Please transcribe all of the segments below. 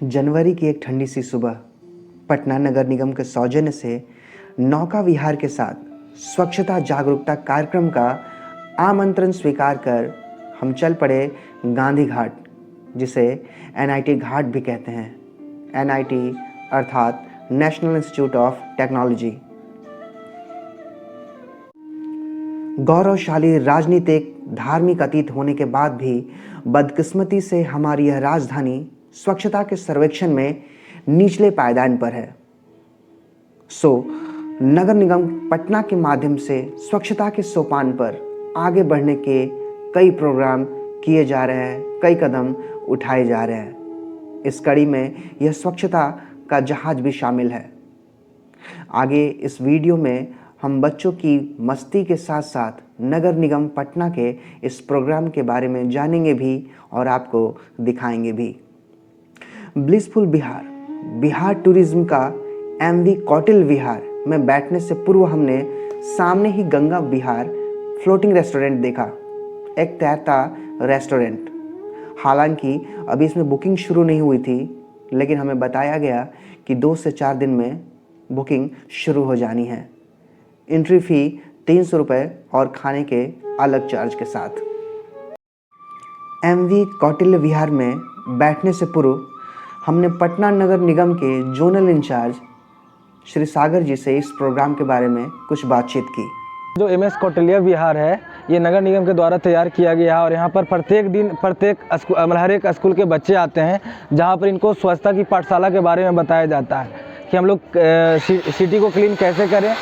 जनवरी की एक ठंडी सी सुबह पटना नगर निगम के सौजन्य से नौका विहार के साथ स्वच्छता जागरूकता कार्यक्रम का आमंत्रण स्वीकार कर हम चल पड़े गांधी घाट, जिसे एनआईटी घाट भी कहते हैं। एनआईटी अर्थात नेशनल इंस्टीट्यूट ऑफ टेक्नोलॉजी। गौरवशाली राजनीतिक धार्मिक अतीत होने के बाद भी बदकिस्मती से हमारी यह राजधानी स्वच्छता के सर्वेक्षण में निचले पायदान पर है। नगर निगम पटना के माध्यम से स्वच्छता के सोपान पर आगे बढ़ने के कई प्रोग्राम किए जा रहे हैं, कई कदम उठाए जा रहे हैं। इस कड़ी में यह स्वच्छता का जहाज भी शामिल है। आगे इस वीडियो में हम बच्चों की मस्ती के साथ साथ नगर निगम पटना के इस प्रोग्राम के बारे में जानेंगे भी और आपको दिखाएंगे भी। ब्लिसफुल बिहार, बिहार टूरिज्म का एमवी कौटिल्य विहार में बैठने से पूर्व हमने सामने ही गंगा विहार फ्लोटिंग रेस्टोरेंट देखा, एक तैरता रेस्टोरेंट। हालांकि अभी इसमें बुकिंग शुरू नहीं हुई थी, लेकिन हमें बताया गया कि 2 से 4 दिन में बुकिंग शुरू हो जानी है। एंट्री फ़ी 300 रुपये और खाने के अलग चार्ज के साथ। एमवी कौटिल्य विहार में बैठने से पूर्व हमने पटना नगर निगम के जोनल इंचार्ज श्री सागर जी से इस प्रोग्राम के बारे में कुछ बातचीत की। जो एमएस कौटिल्य विहार है, ये नगर निगम के द्वारा तैयार किया गया है और यहाँ पर प्रत्येक दिन हर एक स्कूल के बच्चे आते हैं, जहाँ पर इनको स्वच्छता की पाठशाला के बारे में बताया जाता है कि हम लोग सिटी को क्लीन कैसे करें,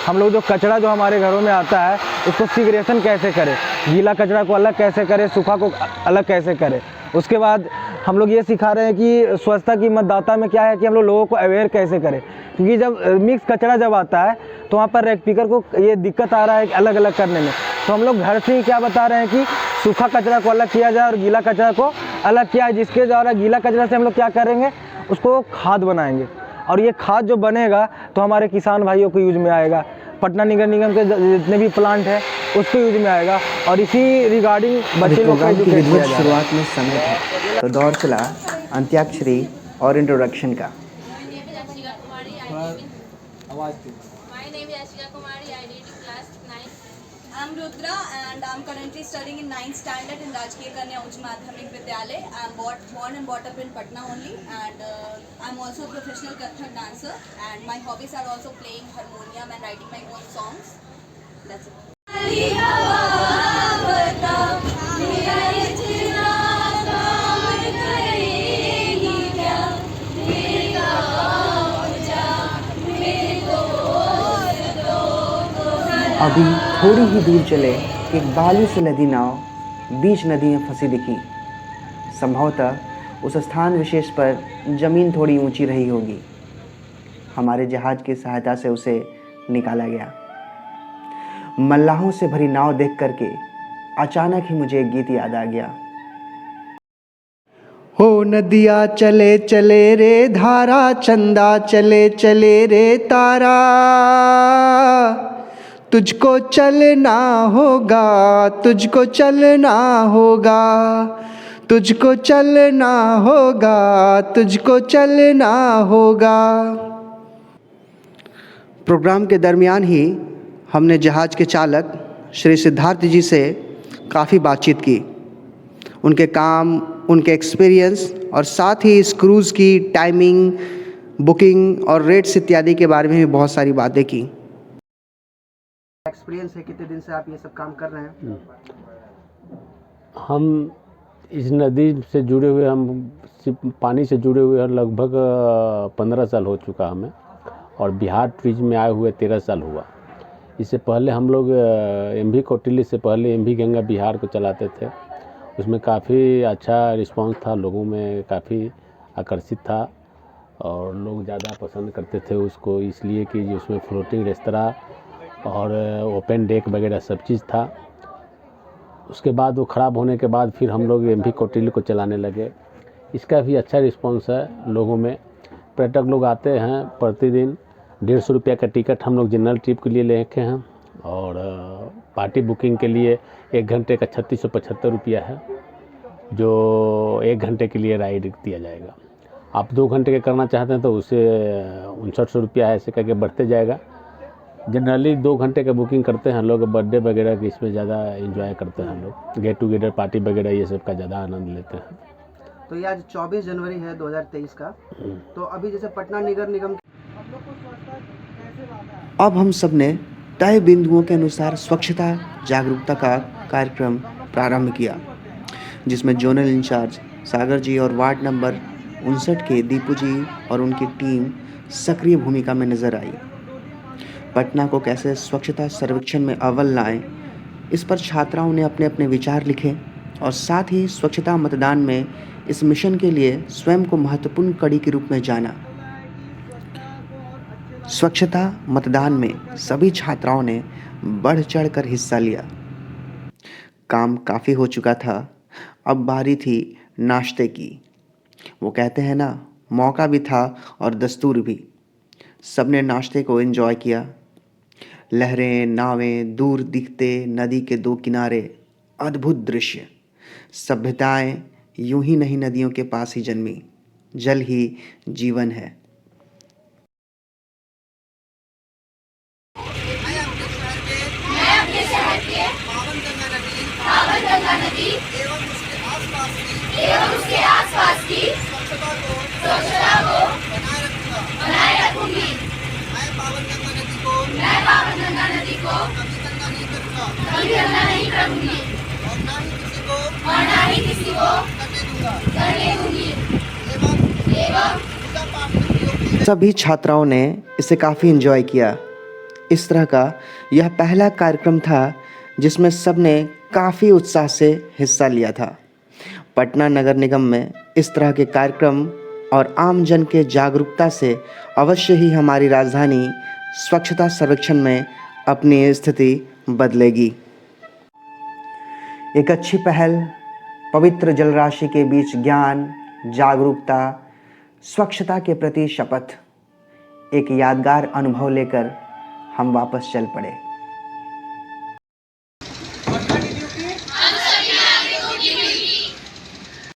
हम लोग जो कचरा जो हमारे घरों में आता है उसको सिगरेशन कैसे करें, गीला कचरा को अलग कैसे करें, सूखा को अलग कैसे करें। उसके बाद हम लोग ये सिखा रहे हैं कि स्वच्छता की मतदाता में क्या है कि हम लोगों को अवेयर कैसे करें, क्योंकि जब मिक्स कचरा जब आता है तो वहाँ पर रेक्टिफिकर को ये दिक्कत आ रहा है अलग अलग करने में। तो हम लोग घर से ही क्या बता रहे हैं कि सूखा कचरा को अलग किया जाए और गीला कचरा को अलग किया है, जिसके द्वारा गीला कचरा से हम लोग क्या करेंगे, उसको खाद बनाएंगे और ये खाद जो बनेगा तो हमारे किसान भाइयों को यूज में आएगा, पटना नगर निगम के जितने भी प्लांट है उसको यूज में आएगा। और इसी रिगार्डिंग बच्चे लोग का एजुकेट किया जा रहा है। शुरुआत में समय था तो दौर चला अंत्याक्षरी और इंट्रोडक्शन का। I'm Rudra and I'm currently studying in 9th standard in Rajkiya Kanya Uch Madhyamik Vidyalay. I'm born and brought up in Patna only, and I'm also a professional Kathak dancer, and my hobbies are also playing harmonium and writing my own songs. That's it. अभी थोड़ी ही दूर चले एक बालू से लदी नाव बीच नदी में फंसी दिखी। संभवतः उस स्थान विशेष पर ज़मीन थोड़ी ऊंची रही होगी। हमारे जहाज की सहायता से उसे निकाला गया। मल्लाहों से भरी नाव देख करके अचानक ही मुझे एक गीत याद आ गया। हो नदिया चले चले रे धारा, चंदा चले चले रे तारा, तुझको चलना होगा, तुझको चलना होगा, तुझको चलना होगा, तुझको चलना होगा। प्रोग्राम के दरमियान ही हमने जहाज के चालक श्री सिद्धार्थ जी से काफ़ी बातचीत की। उनके काम, उनके एक्सपीरियंस और साथ ही इस क्रूज़ की टाइमिंग, बुकिंग और रेट्स इत्यादि के बारे में भी बहुत सारी बातें की। एक्सपीरियंस है, कितने दिन से आप ये सब काम कर रहे हैं? हम इस नदी से जुड़े हुए, हम सिर्फ पानी से जुड़े हुए लगभग 15 साल हो चुका हमें, और बिहार टूरिज्म में आए हुए 13 साल हुआ। इससे पहले हम लोग एमवी कौटिल्य से पहले एमवी गंगा बिहार को चलाते थे। उसमें काफ़ी अच्छा रिस्पांस था, लोगों में काफ़ी आकर्षित था और लोग ज़्यादा पसंद करते थे उसको, इसलिए कि उसमें फ्लोटिंग रेस्तरां और ओपन डेक वगैरह सब चीज़ था। उसके बाद वो ख़राब होने के बाद फिर हम लोग एमवी कौटिल्य को चलाने लगे। इसका भी अच्छा रिस्पांस है लोगों में। पर्यटक लोग आते हैं प्रतिदिन। 150 रुपये का टिकट हम लोग जनरल ट्रिप के लिए ले रखे हैं, और पार्टी बुकिंग के लिए 1 घंटे का 3675 रुपया है, जो 1 घंटे के लिए राइड दिया जाएगा। आप 2 घंटे के करना चाहते हैं तो उससे 5900 रुपया है, ऐसे करके बढ़ते जाएगा। जनरली 2 घंटे का बुकिंग करते हैं लोग, बर्थडे वगैरह की इसमें ज़्यादा एंजॉय करते हैं हम लोग, गेट टुगेदर पार्टी वगैरह ये सब का ज़्यादा आनंद लेते हैं। तो ये आज 24 जनवरी है 2023 का। तो अभी जैसे पटना नगर निगम, अब हम सब ने तय बिंदुओं के अनुसार स्वच्छता जागरूकता का कार्यक्रम प्रारंभ किया, जिसमें जोनल इंचार्ज सागर जी और वार्ड नंबर 59 के दीपू जी और उनकी टीम सक्रिय भूमिका में नजर आई। पटना को कैसे स्वच्छता सर्वेक्षण में अव्वल लाएं, इस पर छात्राओं ने अपने अपने विचार लिखे और साथ ही स्वच्छता मतदान में इस मिशन के लिए स्वयं को महत्वपूर्ण कड़ी के रूप में जाना। स्वच्छता मतदान में सभी छात्राओं ने बढ़ चढ़ कर हिस्सा लिया। काम काफ़ी हो चुका था, अब बारी थी नाश्ते की। वो कहते हैं ना, मौका भी था और दस्तूर भी। सबने नाश्ते को एंजॉय किया। लहरें, नावें, दूर दिखते नदी के 2 किनारे, अद्भुत दृश्य। सभ्यताएं यूं ही नहीं नदियों के पास ही जन्मी, जल ही जीवन है। पावन गंगा नदी एवं उसके आसपास की स्वच्छता को बनाए रखूंगी। मैं पावन गंगा नदी को कभी गंदा नहीं करूंगी और ना ही किसी को करने दूंगी। एवं सभी छात्राओं ने इसे काफ़ी एंजॉय किया। इस तरह का यह पहला कार्यक्रम था जिसमें सबने काफ़ी उत्साह से हिस्सा लिया था। पटना नगर निगम में इस तरह के कार्यक्रम और आम जन के जागरूकता से अवश्य ही हमारी राजधानी स्वच्छता सर्वेक्षण में अपनी स्थिति बदलेगी। एक अच्छी पहल, पवित्र जलराशि के बीच ज्ञान, जागरूकता, स्वच्छता के प्रति शपथ, एक यादगार अनुभव लेकर हम वापस चल पड़े।